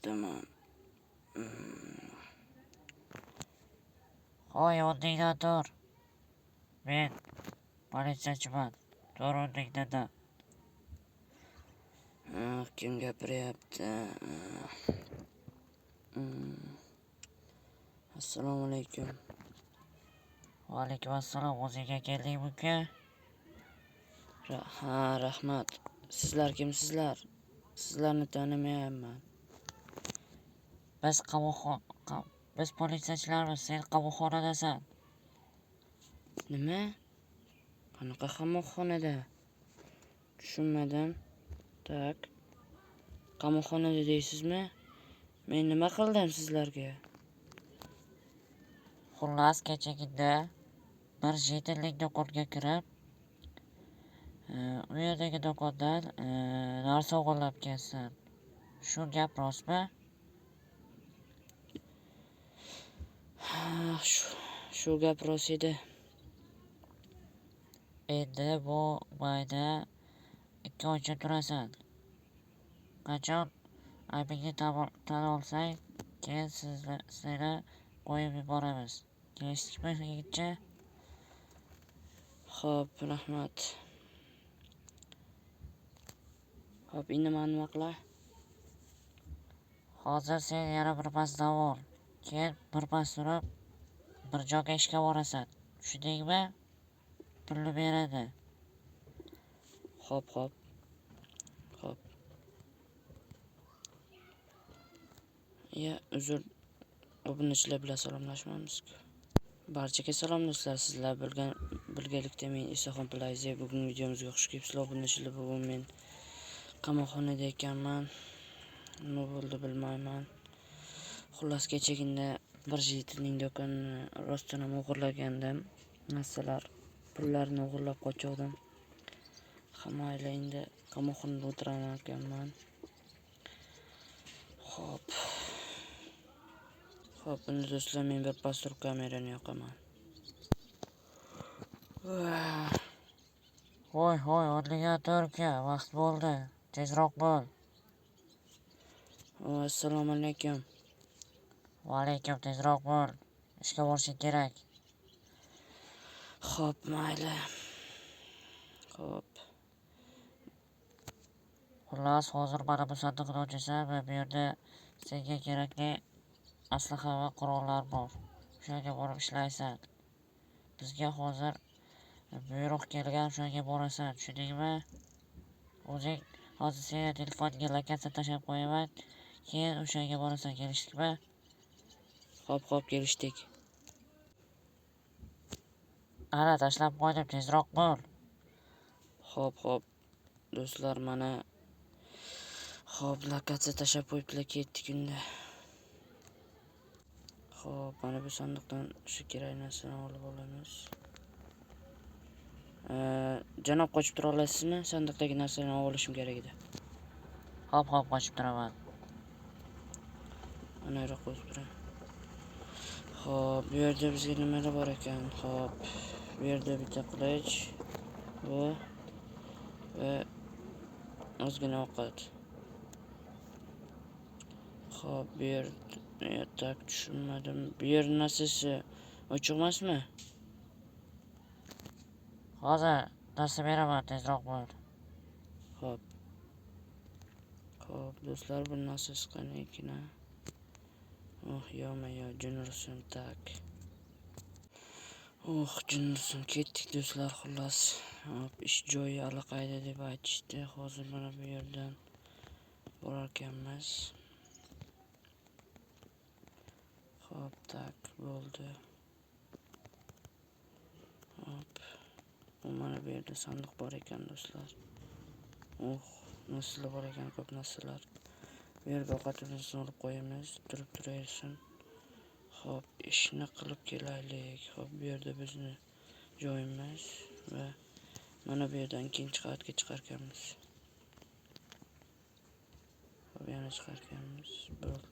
Qayerdaman? Hoy, o'rningdan tur. Men politsiyachiman. Tur o'rningdan. Kim gapiryapti? Assalomu alaykum. Va alaykum assalom. O'zingga keldingmi uka? Ha, rahmat. Sizlar kimsizlar? Sizlarni tanimayapman. Biz politsiyachilarmiz. Sen qamoqxonadasan. Nima? Qanaqa qamoqxonada? Tushunmadim. Tak. Qamoqxonada deysizmi? Men nima qildim sizlarga? Xullas, kechagina bir jetellik do'konga kirib, u yerdagi do'kondan narsa o'g'irlab kelsin. Shu gap rostmi? Shu gap rost edi. Endi bu mayda 2 oycha turasan. Qachon aybingni tan olsang, keyin seni qo'yib yuboramiz. Kelishdikmi, yigitcha? Xo'p, rahmat. Xo'p, endi men nima qilay? Hozir sen yana birpas dam ol. Keyin birpas turib, bir joyga ishga borasan. Tushundingmi? Pulni beradi. Xo'p. Ya, uzr. Obunachilar bilan salomlashmaymiz-ku. Barchaga salom do'stlar. Sizlar bilgalikda men Isaxon Plaziya. Bugun videomizga xush kelibsizlar obunachilar. Bugun men qamoqxonada ekanman. Nima bo'ldi bilmayman. Xullas, kechagina bir jetelning do'konini rostdan ham o'g'irlagandim. Narsalar, pullarni o'g'irlab qochdim. Hammaylar endi qamoqxonada o'tiraman ekanman. Xo'p, endi do'stlar, men bir pas turib kamerani yoqaman. Hoy, o'rningdan tur uka. Vaqt bo'ldi. Tezroq bo'l. Assalomu alaykum. Va alaykum, tezroq bo'l. Ishga borishing kerak. Xo'p, mayli. Xo'p. Xullas, hozir mana bu sandiqni ochasan va bu yerda senga kerakli aslaha va qurollar bor. O'shaga borib ishlaysan. Bizga hozir buyruq kelgan, o'shaga borasan. Tushundingmi? O'zing hozir seni telefonga lokatsiya tashlab qo'yaman. Keyin o'shaga borasan. Kelishdikmi? Xo'p, kelishdik. Ana, tashlab qo'ydim. Tezroq bo'l. Xo'p. Do'stlar, mana lokatsiya tashlab qo'yibdilar, ketdik unda. Xo'p, mana bu sandiqdan shu kerak narsani olib olamiz. Janob, qochib tura olasizmi? Sandiqdagi narsalarni olib olishim kerak edi. Xo'p, qochib turaman. Mana yo'q qo'yib turay. Xo'p, bu yerda bizga nimalar bor ekan? Xo'p, bu yerda bitta qilich va ozgina ovqat. Xo'p, bu yerda tushunmadim. Bu yer narsasi ochiq emasmi? Hozir narsa beraman. Tezroq bo'l. Xo'p, do'stlar, bu narsasi qanakin? Yo, jin tak. Jin ketdik do'stlar, xullas. Ish joyi allaqayda deb aytishdi. Hozir mana bu yerdan borar ekanmiz. Xo'p, tak bo'ldi. Hop. Mana bu yerda sandiq bor ekan do'stlar. Narsalar bor ekan, ko'p narsalar. Bu yerga ovqatimizni olib qo'yamiz, turib turaversin. Xo'p, ishni qilib kelaylik. Xo'p, bu yerda bizni joyimiz va mana bu yerdan ikkinchi qavatga chiqarkanmiz. Xo'p, yana chiqarkanmiz. Bo'ldi.